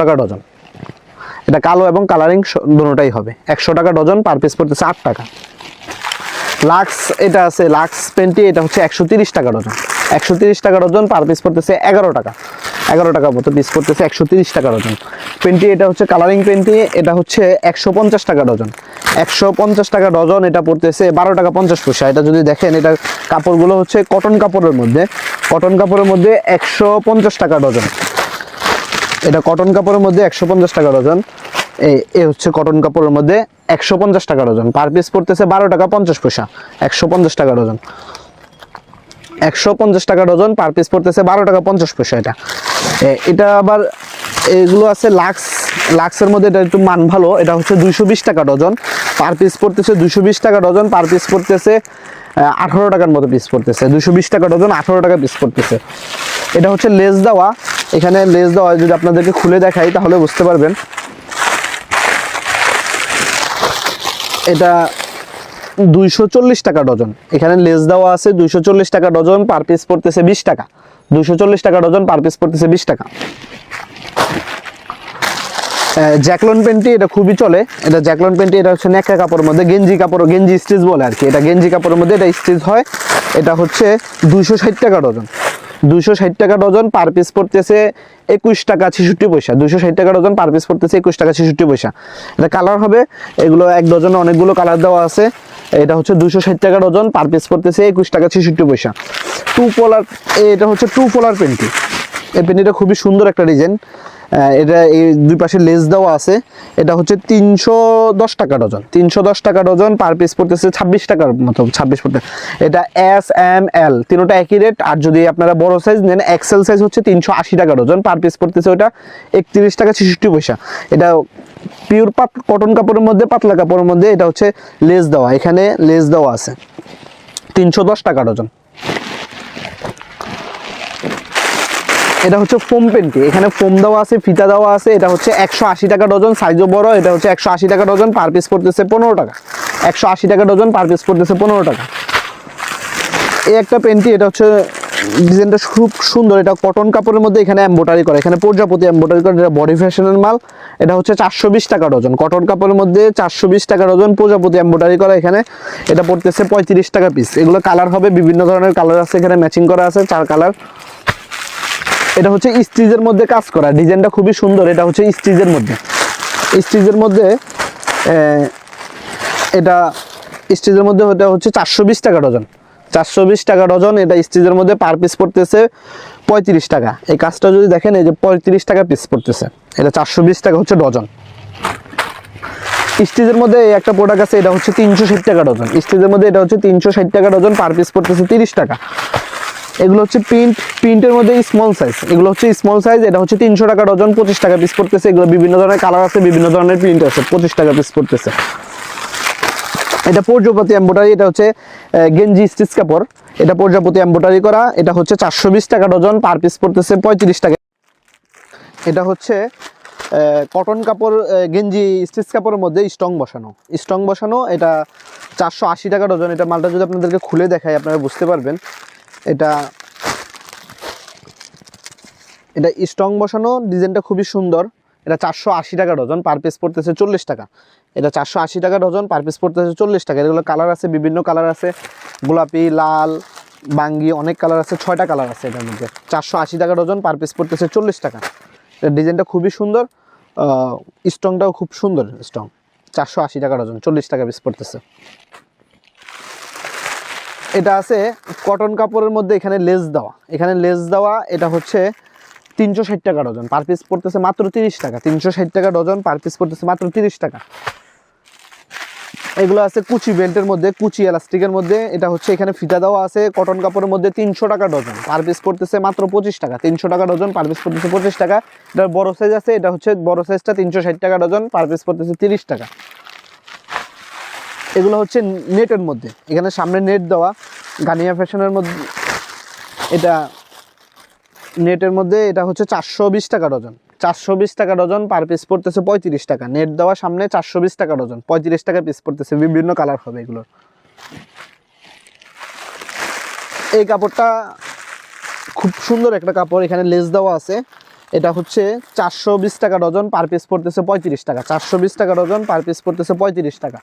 টাকা ডজন। এটা কালো এবং কালারিং দুটোটাই হবে। 100 টাকা ডজন, পার পিস পড়তেছে 8 টাকা। লাক্স এটা আছে, লাক্স পেন্টি, এটা হচ্ছে 130 টাকা ডজন। 130 টাকা ডজন, পার পিস পড়তেছে 11 টাকা। 11 টাকা মতো পিস পড়তেছে, 130 টাকা ডজন। পেন্টি এটা হচ্ছে কালারিং পেন্টি, এটা হচ্ছে 150 টাকা ডজন। 150 টাকা ডজন, এটা পড়তেছে 12 টাকা 50 পয়সা। এটা যদি দেখেন, এটা কাপড়গুলো হচ্ছে কটন কাপড়ের মধ্যে, কটন কাপড়ের মধ্যে 150 টাকা ডজন। এটা কটন কাপড়ের মধ্যে 150 টাকা ডজন। এই হচ্ছে কটন কাপড়ের মধ্যে 150 টাকা ডজন, পার পিস পড়তেছে 12 টাকা 50 পয়সা। 150 টাকা ডজন, 150 টাকা ডজন, পার পিস পড়তেছে 12 টাকা 50 পয়সা। এটা আবার এগুলো আছে লাক্স, লাক্সের মধ্যে এটা একটু মান ভালো। এটা হচ্ছে 220 টাকা ডজন, পার পিস পড়তেছে 220 টাকা ডজন, পার পিস পড়তেছে 18 টাকার মতো পিস পড়তেছে। 220 টাকা ডজন, 18 টাকা পিস পড়তেছে। এটা হচ্ছে লেস দেওয়া, এখানে লেস দেওয়া, যদি আপনাদেরকে খুলে দেখাই তাহলে বুঝতে পারবেন। এটা 240 টাকা ডজন, এখানে লেস দেওয়া আছে। 240 টাকা ডজন, পার পিস পড়তেছে 20 টাকা। 240 টাকা ডজন, পার পিস পড়তেছে 20 টাকা। জ্যাকলন প্যান্টি, এটা খুবই চলে। এটা জ্যাকলন প্যান্টি, এটা হচ্ছে নেকড়া কাপড়ের মধ্যে, গেঞ্জি কাপড়, গেঞ্জি স্টিচ বলে আর কি। এটা গেঞ্জি কাপড়ের মধ্যে এটা স্টিচ হয়। এটা হচ্ছে 260 টাকা ডজন। 260 টাকা ডজন, পার পিস পড়তেছে 21 টাকা 66 পয়সা। 260 টাকা ডজন, পার পিস পড়তেছে 21 টাকা 66 পয়সা। এটা কালার হবে, এগুলো এক ডজনে অনেকগুলো কালার দেওয়া আছে। এটা হচ্ছে 260 টাকা ডজন, পার পিস পড়তেছে 21 টাকা 66 পয়সা। টু পোলার, এটা হচ্ছে টু পোলার পেন্টি। এই পেন্টিটা খুবই সুন্দর একটা ডিজাইন। এটা এই দুই পাশে লেস দেওয়া আছে। এটা হচ্ছে 310 টাকা ডজন। 310 টাকা ডজন, পার পিস পড়তেছে 26 টাকার মতো, 26 পড়তে। এটা এস এম এল তিনোটা একই রেট। আর যদি আপনারা বড় সাইজ নেন, এক্সেল সাইজ হচ্ছে 380 টাকা ডজন, পার পিস পড়তেছে ওটা 31 টাকা 66 পয়সা। এটা পিওর কটন কাপড়ের মধ্যে, পাতলা কাপড়ের মধ্যে। এটা হচ্ছে লেস দেওয়া, এখানে লেস দেওয়া আছে। 310 টাকা ডজন। এটা হচ্ছে ফোম পেন্টি, এখানে ফোম দেওয়া আছে, ফিতা দেওয়া আছে। এটা হচ্ছে 180 টাকা ডজন, সাইজও বড়। এটা হচ্ছে 180 টাকা ডজন, পার পিস পড়তেছে 15 টাকা। 180 টাকা ডজন, পার পিস পড়তেছে 15 টাকা। এই একটা পেন্টি, এটা হচ্ছে ডিজাইনটা খুব সুন্দর। এটা কটন কাপড়ের মধ্যে, এখানে এমব্রয়ডারি করা, এখানে প্রজাপতি এমব্রয়ডারি করা। এটা বডি ফ্যাশনের মাল। এটা হচ্ছে 420 টাকা ডজন, কটন কাপড়ের মধ্যে 420 টাকা ডজন, প্রজাপতি এমব্রয়ডারি করা। এখানে এটা পড়তেছে 35 টাকা পিস। এগুলো কালার হবে, বিভিন্ন ধরনের কালার আছে, এখানে ম্যাচিং করা আছে 4 কালার। এটা হচ্ছে স্টিচের মধ্যে কাজ করা, ডিজাইনটা খুবই সুন্দর। এটা হচ্ছে স্টিচের মধ্যে, স্টিচের মধ্যে এটা স্টিচের মধ্যে এটা হচ্ছে 420 টাকা ডজন। 420 টাকা ডজন, এটা স্টিচের মধ্যে, পার পিস পড়তেছে 35 টাকা। এই কাজটা যদি দেখেন, এই যে 35 টাকা পিস পড়তেছে। এটা 420 টাকা হচ্ছে ডজন। স্টিচের মধ্যে এই একটা প্রোডাক্ট আছে, এটা হচ্ছে 360 টাকা ডজন। স্টিচের মধ্যে এটা হচ্ছে 360 টাকা ডজন, পার পিস পড়তেছে 30 টাকা। এগুলো হচ্ছে প্রিন্টের মধ্যে স্মল সাইজ, এগুলো হচ্ছে স্মল সাইজ। এটা হচ্ছে 300 টাকা ডজন, 25 টাকা পিস পড়তেছে। এগুলো বিভিন্ন ধরনের কালার আছে, বিভিন্ন ধরনের প্রিন্ট আছে, 25 টাকা পিস পড়তেছে। এটা প্রজাপতি এমব্রয়ডারি, এটা হচ্ছে গেঞ্জি স্টিচ কাপড়। এটা প্রজাপতি এমব্রয়ডারি করা। এটা হচ্ছে 420 টাকা ডজন, পার পিস পড়তেছে 35 টাকা। এটা হচ্ছে কটন কাপড়, গেঞ্জি স্টিচ কাপড়ের মধ্যে স্টং বসানো, স্টং বসানো। এটা 480 টাকা ডজন। এটা মালটা যদি আপনাদেরকে খুলে দেখাই, আপনারা বুঝতে পারবেন। এটা স্টং বসানো, ডিজাইনটা খুবই সুন্দর। এটা 480 টাকা ডজন, পার পিস পড়তেছে 40 টাকা। এটা 480 টাকা ডজন, পার পিস পড়তেছে 40 টাকা। এগুলো কালার আছে, বিভিন্ন কালার আছে, গোলাপি, লাল, বাঙ্গি, অনেক কালার আছে, 6টা কালার আছে এটার মধ্যে। 480 টাকা ডজন, পার পিস পড়তেছে 40 টাকা। এটা ডিজাইনটা খুবই সুন্দর, স্টংটাও খুব সুন্দর স্টং। 480 টাকা ডজন, 40 টাকা পিস পড়তেছে। এটা আছে কটন কাপড়ের মধ্যে, এখানে লেস দেওয়া, এখানে লেস দেওয়া। এটা হচ্ছে 360 টাকা ডজন, পার পিস পড়তেছে মাত্র 30 টাকা। 360 টাকা ডজন, পার পিস পড়তেছে মাত্র 30 টাকা। এগুলো আছে কুচি বেল্টের মধ্যে, কুচি এলাস্টিকের মধ্যে। এটা হচ্ছে এখানে ফিতা দেওয়া আছে, কটন কাপড়ের মধ্যে 300 টাকা ডজন, পার পিস পড়তেছে মাত্র 25 টাকা। 300 টাকা ডজন, পার পিস পড়তেছে 25 টাকা। এটার বড় সাইজ আছে, এটা হচ্ছে বড় সাইজটা 360 টাকা ডজন, পার পিস পড়তেছে 30 টাকা। এগুলো হচ্ছে নেটের মধ্যে, এখানে সামনে নেট দেওয়া, গানিয়া ফ্যাশনের মধ্যে। এটা নেটের মধ্যে, এটা হচ্ছে 420 টাকা ডজন। 420 টাকা ডজন, পার পিস পড়তেছে 35 টাকা। নেট দেওয়া সামনে, 420 টাকা ডজন, 35 টাকা পিস পড়তেছে। বিভিন্ন কালার হবে এগুলোর। এই কাপড়টা খুব সুন্দর একটা কাপড়, এখানে লেস দেওয়া আছে। এটা হচ্ছে 420 টাকা ডজন, পার পিস পড়তেছে 35 টাকা। 420 টাকা ডজন, পার পিস পড়তেছে 35 টাকা।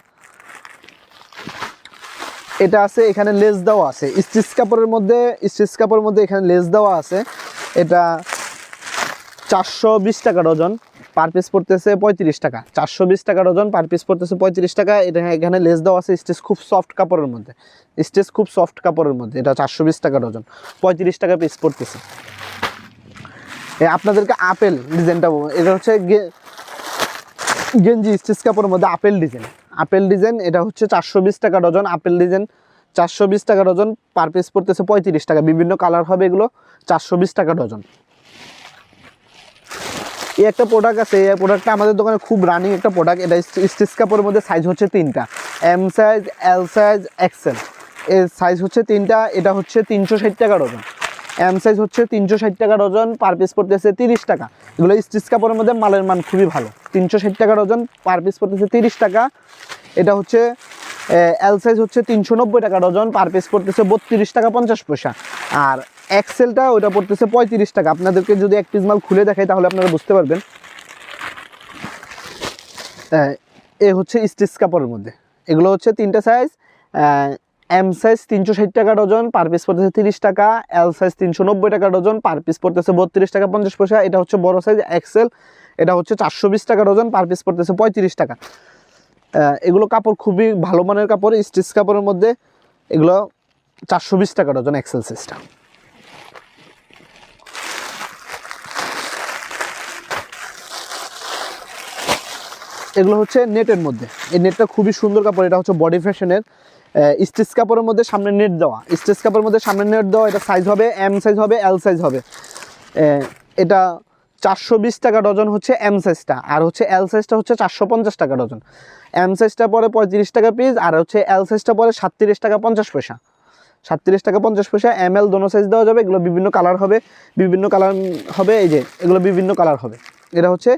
এটা আছে, এখানে লেস দেওয়া আছে স্টিচ কাপড়ের মধ্যে, স্টিচ কাপড়ের মধ্যে এখানে লেস দেওয়া আছে। এটা 420 টাকা ডজন, পার পিস পড়তেছে 35 টাকা। 420 টাকা ডজন, পার পিস পড়তেছে 35 টাকা। এটা এখানে লেস দেওয়া আছে, স্টিচ খুব সফট কাপড়ের মধ্যে, স্টিচ খুব সফট কাপড়ের মধ্যে। এটা 420 টাকা ডজন, 35 টাকা পিস পড়তেছে। আপনাদেরকে আপেল ডিজাইনটা, এটা হচ্ছে গেঞ্জি স্টিচ কাপড়ের মধ্যে আপেল ডিজাইন। আপেল ডিজাইন এটা হচ্ছে 420 টাকা ডজন। আপেল ডিজাইন 420 টাকা ডজন, পার পিস পড়তেছে 35 টাকা। বিভিন্ন কালার হবে এগুলো, 420 টাকা ডজন। এই একটা প্রোডাক্ট আছে, এই প্রোডাক্টটা আমাদের দোকানে খুব রানিং একটা প্রোডাক্ট। এটা স্টিচ কাপড়ের মধ্যে সাইজ হচ্ছে 3টা, M size, L size, XL. এর সাইজ হচ্ছে 3টা। এটা হচ্ছে 360 টাকা ডজন। এম সাইজ হচ্ছে 360 টাকা ডজন, পার পিস পড়তেছে 30 টাকা। এগুলো স্টিচ কাপড়ের মধ্যে মালের মান খুবই ভালো। 360 টাকা ডজন, পার পিস পড়তেছে 30 টাকা। এটা হচ্ছে এল সাইজ হচ্ছে 390 টাকা ডজন, পার পিস পড়তেছে 32 টাকা 50 পয়সা। আর এক্সেলটা ওটা পড়তেছে 35 টাকা। আপনাদেরকে যদি এক পিস মাল খুলে দেখাই তাহলে আপনারা বুঝতে পারবেন। এ হচ্ছে স্টিচ কাপড়ের মধ্যে, এগুলো হচ্ছে 3টা সাইজ। এম সাইজ 360 টাকা ডজন, পার পিস পড়তেছে 30 টাকা। এল সাইজ 390 টাকা ডজন, পার পিস পড়তেছে 32 টাকা 50 পয়সা। এটা হচ্ছে বড় সাইজ এক্সেল, এটা হচ্ছে 420 টাকা ডজন, পার পিস পড়তেছে 35 টাকা। এগুলো কাপড় খুবই ভালো মানের কাপড়, স্টিচ কাপড়ের মধ্যে। এগুলো 420 টাকা ডজন এক্সেল সাইজটা। এগুলো হচ্ছে নেটের মধ্যে, এই নেটটা খুবই সুন্দর কাপড়। এটা হচ্ছে বডি ফ্যাশনের স্টিচ কাপড়ের মধ্যে সামনে নেট দেওয়া, স্টিচ কাপড়ের মধ্যে সামনে নেট দেওয়া। এটা সাইজ হবে এম সাইজ হবে, এল সাইজ হবে। এটা 420 টাকা ডজন হচ্ছে এম সাইজটা, আর হচ্ছে এল সাইজটা হচ্ছে 450 টাকা ডজন। এম সাইজটা পরে 35 টাকা পিস, আর হচ্ছে এল সাইজটা পরে 37 টাকা 50 পয়সা। 37 টাকা 50 পয়সা। এম এল দোনো সাইজ দেওয়া যাবে। এগুলো বিভিন্ন কালার হবে, বিভিন্ন কালার হবে। এই যে এগুলো বিভিন্ন কালার হবে। এটা হচ্ছে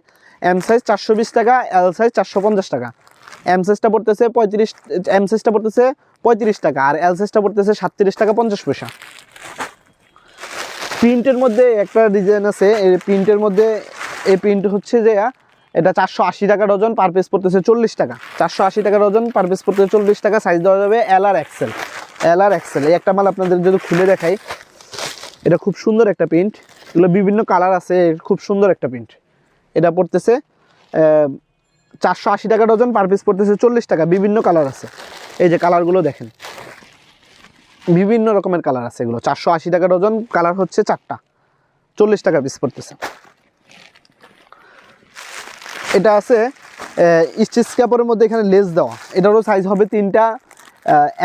এম সাইজ 420 টাকা, এল সাইজ 450 টাকা। এম সাইজটা পড়তেছে 35, এম সাইজটা পড়তেছে 35 টাকা, আর এল সাইজটা পড়তেছে 37 টাকা 50 পয়সা। প্রিন্টের মধ্যে একটা ডিজাইন আছে, এই প্রিন্টের মধ্যে, এই প্রিন্ট হচ্ছে যে এটা 480 টাকা ডজন, পার পিস পড়তেছে 40 টাকা। 480 টাকা ডজন, পার পিস পড়তেছে 40 টাকা। সাইজ দেওয়া যাবে এল আর এক্সেল, এল আর এক্সেল। এই একটা মাল আপনাদের যদি খুলে দেখাই, এটা খুব সুন্দর একটা প্রিন্ট। এগুলো বিভিন্ন কালার আছে, খুব সুন্দর একটা প্রিন্ট। এটা পড়তেছে 480 টাকা ডজন, পার পিস পড়তেছে 40 টাকা। বিভিন্ন কালার আছে, এই যে কালারগুলো দেখেন, বিভিন্ন রকমের কালার আছে। এগুলো 480 টাকা ডজন, কালার হচ্ছে 4টা, 40 টাকা পিস পড়তেছে। এটা আছে স্টিচ কাপড়ের মধ্যে, এখানে লেস দেওয়া। এটারও সাইজ হবে 3টা।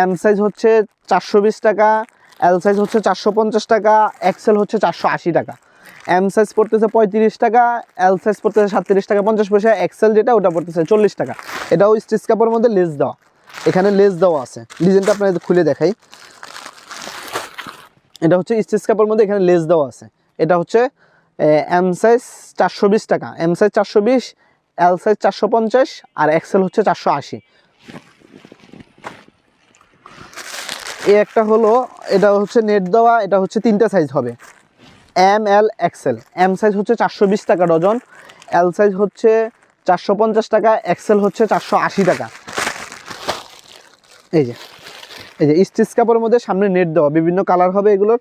এম সাইজ হচ্ছে 420 টাকা, এল সাইজ হচ্ছে 450 টাকা, এক্সেল হচ্ছে 480 টাকা। এম সাইজ পড়তেছে 35 টাকা, এল সাইজ পড়তেছে 37 টাকা 50 পয়সা। এক্সেল যেটা ওটা পড়তেছে 40 টাকা। এটাও স্টিচ কাপড়ের মধ্যে লেস দেওয়া, এখানে লেস দেওয়া আছে। ডিজাইনটা আপনাদের খুলে দেখাই। এটা হচ্ছে স্টিচ কাপড়ের মধ্যে, এখানে লেস দেওয়া আছে। এটা হচ্ছে এম সাইজ 420 টাকা, এম সাইজ 420, এল সাইজ 450, আর এক্সেল হচ্ছে 480। এই একটা হলো, এটা হচ্ছে নেট দেওয়া। এটা হচ্ছে 3টা সাইজ হবে, M L XL. M size হচ্ছে 420 টাকা ডজন, এল সাইজ হচ্ছে 450 টাকা, এক্সেল হচ্ছে 480 টাকা। এই যে স্টিচ কাপড়ের মধ্যে সামনে নেট দেওয়া, বিভিন্ন কালার হবে এগুলোর।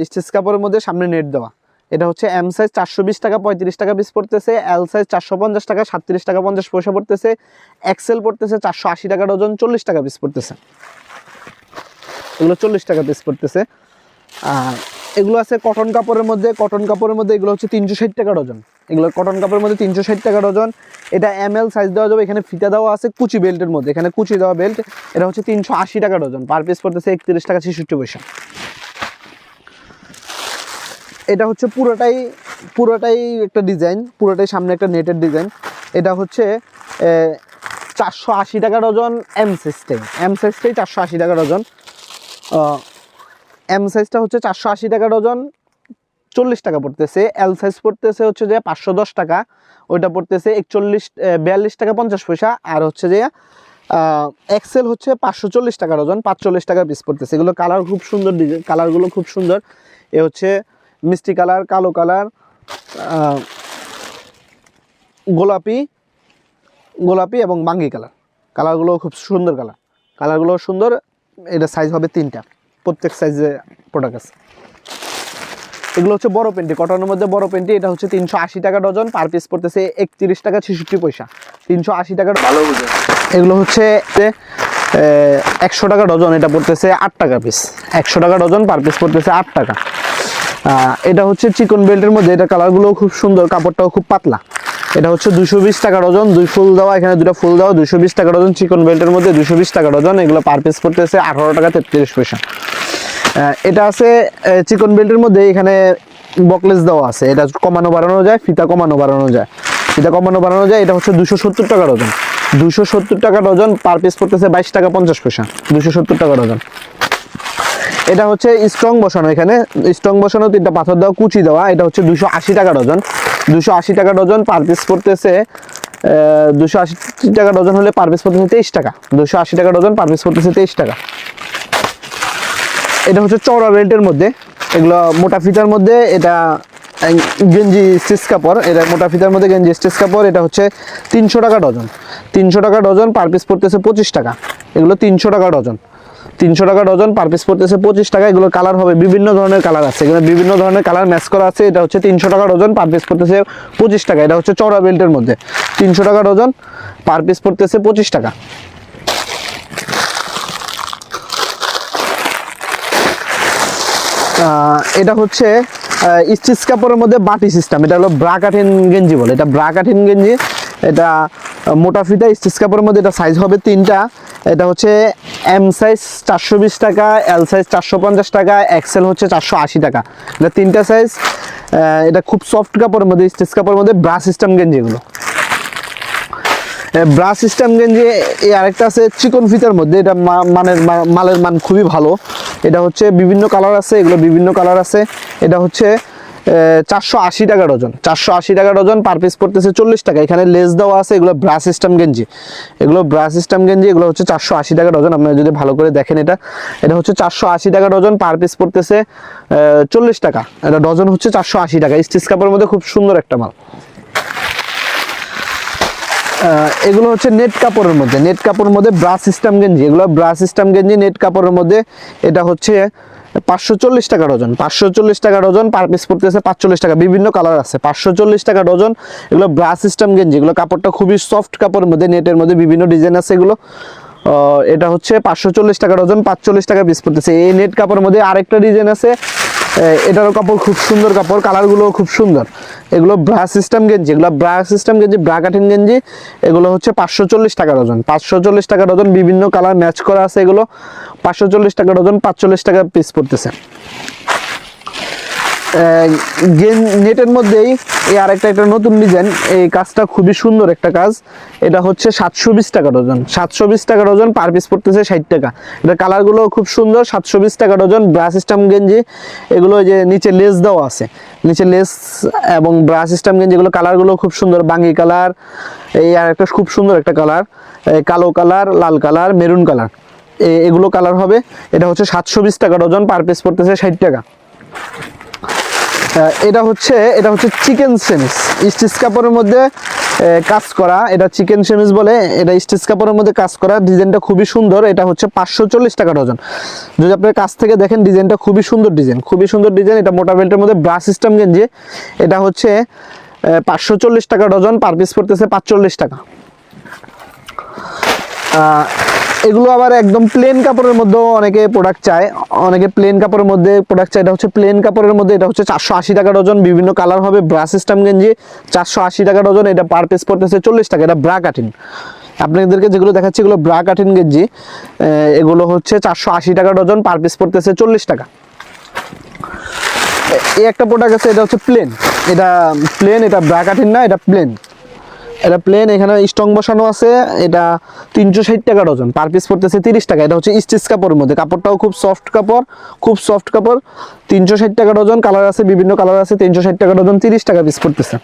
স্টিচ কাপড়ের মধ্যে সামনে নেট দেওয়া। এটা হচ্ছে এম সাইজ 420 টাকা, 35 টাকা পিস পড়তেছে। এল সাইজ 450 টাকা, 37 টাকা 50 পয়সা পড়তেছে। এক্সেল পড়তেছে 480 টাকা ডজন, 40 টাকা পিস পড়তেছে। এগুলো 40 টাকা পিস পড়তেছে। আর এগুলো আছে কটন কাপড়ের মধ্যে, কটন কাপড়ের মধ্যে এগুলো হচ্ছে 360 টাকা ডজন। এগুলো কটন কাপড়ের মধ্যে 360 টাকা ডজন। এটা এম এল সাইজ দেওয়া যাবে। এখানে ফিতা দেওয়া আছে কুচি বেল্টের মধ্যে, এখানে কুচি দেওয়া বেল্ট। এটা হচ্ছে 380 টাকা ডজন, পার পিস পড়তেছে 31 টাকা 66 পয়সা। এটা হচ্ছে পুরোটাই একটা ডিজাইন, পুরোটাই সামনে একটা নেটের ডিজাইন। এটা হচ্ছে 480 টাকা ডজন। এম সাইজটাই 480 টাকা ডজন। এম সাইজটা হচ্ছে 480 টাকা ডজন, 40 টাকা পড়তেছে। এল সাইজ পড়তেছে হচ্ছে যে 510 টাকা, ওইটা পড়তেছে 42 টাকা 50 পয়সা। আর হচ্ছে যে এক্সেল হচ্ছে 540 টাকা ডজন, 45 টাকা পিস পড়তেছে। এগুলো কালার খুব সুন্দর, ডিজাইন কালারগুলো খুব সুন্দর। এ হচ্ছে মিষ্টি কালার, কালো কালার, গোলাপি গোলাপি এবং বাঙ্গি কালার, কালারগুলো খুব সুন্দর কালারগুলো সুন্দর। এটা সাইজ হবে 3টা, প্রত্যেক সাইজে প্রোডাক্ট আছে। এগুলো হচ্ছে বড় পেন্টি, কটনের মধ্যে বড় পেন্টি। এটা হচ্ছে 380 টাকা ডজন, পার পিস পড়তেছে 31 টাকা 66 পয়সা। 380 টাকা ভালো বুঝে। এগুলো হচ্ছে 100 টাকা ডজন, এটা পড়তেছে 8 টাকা পিস। 100 টাকা ডজন, পার পিস পড়তেছে 8 টাকা। এটা হচ্ছে চিকন বেল্টের মধ্যে, এটা কালারগুলো খুব সুন্দর, কাপড়টাও খুব পাতলা। এটা হচ্ছে 220 টাকা ডজন, 2 ফুল দেওয়া, এখানে 2টা ফুল দেওয়া, 220 টাকা ডজন। চিকন বেল্টের মধ্যে 220 টাকা ডজন। এগুলো পার পিস পড়তেছে 18 টাকা 33 পয়সা। এটা আছে চিকন বেল্টের মধ্যে, এখানে বকলেস দেওয়া আছে, এটা কমানো বাড়ানো যায়, ফিতা কমানো বাড়ানো যায়, ফিতা কমানো বাড়ানো যায়। এটা হচ্ছে 270 টাকা ডজন, 270 টাকা ডজন, পার পিস পড়তেছে 22 টাকা 50 পয়সা। 270 টাকা ডজন। এটা হচ্ছে স্ট্রং বসানো, এখানে স্ট্রং বসানো, 3টা পাথর দেওয়া, কুচি দেওয়া। এটা হচ্ছে 280 টাকা ডজন, 280 টাকা ডজন, পার পিস পড়তেছে 280 টাকা ডজন হলে পার পিস পড়তেছে 23 টাকা। 280 টাকা ডজন, পার পিস পড়তেছে 23 টাকা। এটা হচ্ছে চওড়া বেল্টের মধ্যে, এগুলো মোটা ফিতার মধ্যে। এটা গেঞ্জি স্টিচ কাপড়, এটা মোটা ফিতার মধ্যে গেঞ্জি স্টিচ কাপড়। এটা হচ্ছে 300 টাকা ডজন, 300 টাকা ডজন, পার পিস পড়তেছে 25 টাকা। এগুলো 300 টাকা ডজন, 300 টাকা ডজন, পার পিস পড়তেছে 25 টাকা। এগুলোর কালার হবে বিভিন্ন ধরনের কালার আছে, এখানে বিভিন্ন ধরনের কালার ম্যাচ করা আছে। এটা হচ্ছে 300 টাকা ডজন, পার পিস পড়তেছে 25 টাকা। এটা হচ্ছে চওড়া বেল্টের মধ্যে, 300 টাকা ডজন, পার পিস পড়তেছে 25 টাকা। এটা হচ্ছে স্টিচ কাপড়ের মধ্যে বাটি সিস্টেম, এটা হলো ব্রা কাটিং গেঞ্জি বলে, এটা ব্রা কাটিং গেঞ্জি। এটা মোটা ফিতা স্টিচ কাপড়ের মধ্যে, এটা সাইজ হবে 3টা। এটা হচ্ছে এম সাইজ 420 টাকা, এল সাইজ 450 টাকা, এক্সেল হচ্ছে 480 টাকা। এটা 3টা সাইজ। এটা খুব সফট কাপড়ের মধ্যে, স্টিচ কাপড়ের মধ্যে, ব্রা সিস্টেম গেঞ্জি এগুলো। ব্রা সিস্টেম গেঞ্জি এই আরেকটা আছে চিকন ফিতার মধ্যে, এটা মালের মান খুবই ভালো। এটা হচ্ছে বিভিন্ন কালার আছে, এগুলো বিভিন্ন কালার আছে। এটা হচ্ছে 480 টাকা ডজন, 480 টাকা ডজন, পার পিস পড়তেছে 40 টাকা। এখানে লেস দেওয়া আছে, এগুলো ব্রা সিস্টেম গেঞ্জি, এগুলো ব্রা সিস্টেম গেঞ্জি। এগুলো হচ্ছে 480 টাকা ডজন, আপনারা যদি ভালো করে দেখেন। এটা হচ্ছে 480 টাকা ডজন, পার পিস পড়তেছে 40 টাকা। এটা ডজন হচ্ছে 480 টাকা। স্টিচ কাপড়ের মধ্যে খুব সুন্দর একটা মাল। এগুলো হচ্ছে নেট কাপড়ের মধ্যে, নেট কাপড়ের মধ্যে ব্রা সিস্টেম গেঞ্জি, এগুলো ব্রা সিস্টেম গেঞ্জি নেট কাপড়ের মধ্যে। এটা হচ্ছে 540 টাকা ডজন, 540 টাকা ডজন, পার পিস পড়তেছে 45 টাকা। বিভিন্ন কালার আছে, 540 টাকা ডজন। এগুলো ব্রা সিস্টেম গেঞ্জি, এগুলো কাপড়টা খুবই সফট কাপড়ের মধ্যে, নেটের মধ্যে বিভিন্ন ডিজাইন আছে এগুলো। এটা হচ্ছে 540 টাকা ডজন, 45 টাকা পিস পড়তেছে। এই নেট কাপড়ের মধ্যে আরেকটা ডিজাইন আছে, এটারও কাপড় খুব সুন্দর, কাপড় কালারগুলো খুব সুন্দর। এগুলো ব্রা সিস্টেম গেঞ্জি, এগুলো ব্রা সিস্টেম গেঞ্জি, ব্রা কাটিং গেঞ্জি। এগুলো হচ্ছে 540 টাকা ডজন, 540 টাকা ডজন, বিভিন্ন কালার ম্যাচ করা আছে এগুলো। 540 টাকা ডজন, 45 টাকা পিস পড়তেছে। নেটের মধ্যেই এই আরেকটা একটা নতুন ডিজাইন, এই কাজটা খুবই সুন্দর একটা কাজ। এটা হচ্ছে 720 টাকা ডজন, 720 টাকা ডজন, পার পিস পড়তেছে 60 টাকা। এটা কালারগুলো খুব সুন্দর, 720 টাকা ডজন। ব্রা সিস্টেম গেঞ্জি, এগুলো যে নিচে লেস দেওয়া আছে, নিচে লেস এবং ব্রা সিস্টেম গেঞ্জি, এগুলো কালারগুলো খুব সুন্দর। বাঙ্গি কালার, এই আরেকটা খুব সুন্দর একটা কালার, কালো কালার, লাল কালার, মেরুন কালার, এগুলো কালার হবে। এটা হচ্ছে 720 টাকা ডজন, পার পিস পড়তেছে 60 টাকা। এটা হচ্ছে চিকেন সেমিস, স্টিচ কাপড়ের মধ্যে কাজ করা, এটা চিকেন সেমিস বলে। এটা স্টিচ কাপড়ের মধ্যে কাজ করা, ডিজাইনটা খুবই সুন্দর। এটা হচ্ছে 540 টাকা ডজন। যদি আপনার কাছ থেকে দেখেন, ডিজাইনটা খুবই সুন্দর ডিজাইন, খুবই সুন্দর ডিজাইন। এটা মোটা বেল্টের মধ্যে ব্রা সিস্টেম গেঞ্জি। এটা হচ্ছে 540 টাকা ডজন, পার পিস পড়তেছে 45 টাকা। এগুলো আবার একদম প্লেন কাপড়ের মধ্যেও অনেকে প্রোডাক্ট চায়, অনেকে প্লেন কাপড়ের মধ্যে প্রোডাক্ট চায়। এটা হচ্ছে প্লেন কাপড়ের মধ্যে, এটা হচ্ছে 480 টাকা ডজন, বিভিন্ন কালার হবে। ব্রা সিস্টেম গেঞ্জি 480 টাকা ডজন, এটা পার পিস পড়তেছে 40 টাকা। এটা ব্রা কাটিং, আপনাদেরকে যেগুলো দেখাচ্ছি এগুলো ব্রা কাটিং গেঞ্জি। এগুলো হচ্ছে 480 টাকা ডজন, পার পিস পড়তেছে 40 টাকা। এই একটা প্রোডাক্ট আছে, এটা হচ্ছে প্লেন, এটা প্লেন, এটা ব্রা কাটিং না, এটা প্লেন, এটা প্লেন। এখানে স্ট্রং বসানো আছে। এটা 360 টাকা ডজন, পার পিস পড়তেছে 30 টাকা। এটা হচ্ছে স্টিচ কাপড়ের মধ্যে, কাপড়টাও খুব সফট কাপড়, খুব সফট কাপড়। 360 টাকা ডজন, কালার আছে, বিভিন্ন কালার আছে। 360 টাকা ডজন, 30 টাকা পিস পড়তেছে।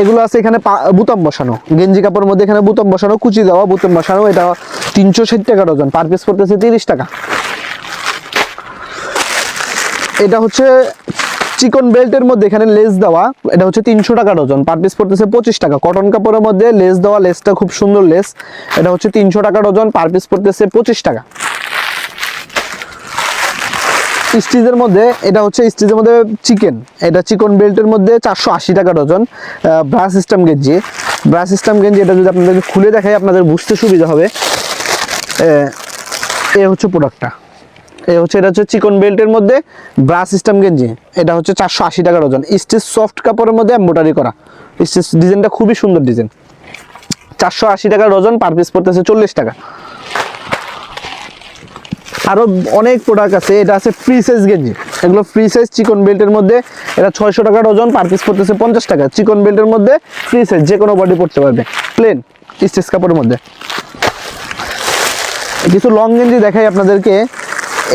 এগুলো আছে এখানে বুতাম বসানো, গেঞ্জি কাপড়ের মধ্যে এখানে বুতাম বসানো, কুচি দেওয়া বুতাম বসানো। এটা 360 টাকা ডজন, পার পিস পড়তেছে 30 টাকা। এটা হচ্ছে চিকন বেল্টের মধ্যে এখানে লেস দেওয়া, এটা হচ্ছে 300 টাকা ডজন, পার পিস পড়তেছে 25 টাকা। কটন কাপড়ের মধ্যে লেস দেওয়া, লেসটা খুব সুন্দর লেস, এটা হচ্ছে 300 টাকা ডজন, পার পিস পড়তেছে 25 টাকা। স্টিচের মধ্যে এটা হচ্ছে স্টিচের মধ্যে চিকেন, এটা চিকন বেল্টের মধ্যে 480 টাকা ডজন, ব্রাশ সিস্টেম গেঞ্জি। ব্রাশ সিস্টেম গেঞ্জি এটা যদি আপনাদেরকে খুলে দেখাই আপনাদের বুঝতে সুবিধা হবে। এ হচ্ছে প্রোডাক্টটা, এটা হচ্ছে চিকন বেল্টের মধ্যে ব্রাশ সিস্টেম গেঞ্জি, এটা হচ্ছে 480 টাকা ডজন। স্টিচ সফট কাপড়ের মধ্যে এমব্রয়ডারি করা, স্টিচ ডিজাইনটা খুবই সুন্দর ডিজাইন, 480 টাকা ডজন, পার পিস পড়তেছে 40 টাকা। আরো অনেক প্রোডাক্ট আছে, এটা আছে ফ্রি সাইজ গেঞ্জি, এগুলো ফ্রি সাইজ চিকন বেল্টের মধ্যে, এটা 600 টাকা ডজন, পার পিস পড়তেছে 50 টাকা। চিকন বেল্টের মধ্যে ফ্রি সাইজ, যে কোনো বডি পড়তে পারবে, প্লেন স্টিচ কাপড়ের মধ্যে। কিছু লং গেঞ্জি দেখাই আপনাদেরকে,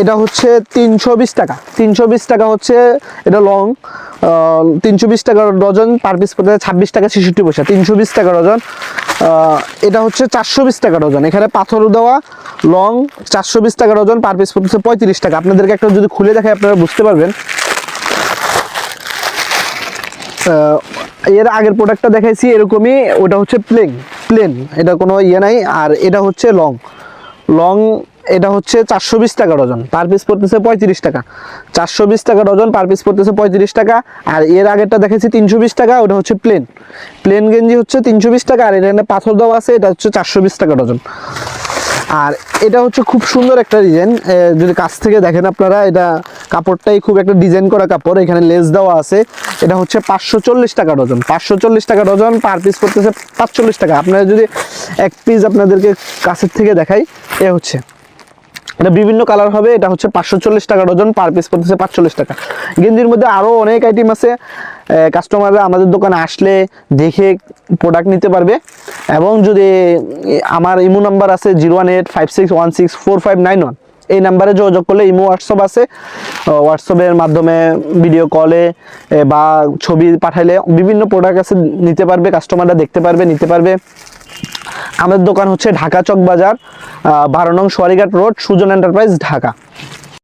এটা হচ্ছে 320 টাকা, 320 টাকা হচ্ছে এটা লং, 320 টাকা ডজন, পার পিস পড়তে 26 টাকা 66 পয়সা, 320 টাকা ডজন। এটা হচ্ছে 420 টাকা ডজন, এখানে পাথর দেওয়া লং, 420 টাকা ডজন, পার পিস পড়তেছে 35 টাকা। আপনাদেরকে একটা যদি খুলে দেখাই আপনারা বুঝতে পারবেন। এর আগের প্রোডাক্টটা দেখাইছি এরকমই, ওটা হচ্ছে প্লেন, এটা কোনো ইয়ে নাই। আর এটা হচ্ছে লং, এটা হচ্ছে 420 টাকা ডজন, পার পিস পড়তেছে 35 টাকা, 420 টাকা ডজন, পার পিস পড়তেছে 35 টাকা। আর এর আগেরটা দেখেছি 320 টাকা, ওটা হচ্ছে প্লেন গেঞ্জি হচ্ছে 320 টাকা, আর এখানে পাথর দেওয়া আছে, এটা হচ্ছে 420 টাকা ডজন। আর এটা হচ্ছে খুব সুন্দর একটা ডিজাইন, যদি কাছ থেকে দেখেন আপনারা, এটা কাপড়টাই খুব একটা ডিজাইন করা কাপড়, এখানে লেস দেওয়া আছে, এটা হচ্ছে 540 টাকা ডজন, 540 টাকা ডজন, পার পিস পড়তেছে 45 টাকা। আপনারা যদি এক পিস আপনাদেরকে কাছের থেকে দেখাই, হচ্ছে এটা বিভিন্ন কালার হবে, এটা হচ্ছে 540 টাকা ডজন, পার পিস পড়তেছে 45 টাকা। গেঞ্জির মধ্যে আরও অনেক আইটেম আছে, কাস্টমাররা আমাদের দোকানে আসলে দেখে প্রোডাক্ট নিতে পারবে। এবং যদি আমার ইমো নাম্বার আছে 01856164591, এই নাম্বারে যোগাযোগ করলে ইমো হোয়াটসঅ্যাপ আছে, হোয়াটসঅ্যাপের মাধ্যমে ভিডিও কলে বা ছবি পাঠাইলে বিভিন্ন প্রোডাক্ট আছে, নিতে পারবে, কাস্টমাররা দেখতে পারবে, নিতে পারবে। আমাদের দোকান হচ্ছে ঢাকা চক বাজার, 12 নং সোয়ারিঘাট রোড, সুজন এন্টারপ্রাইজ, ঢাকা।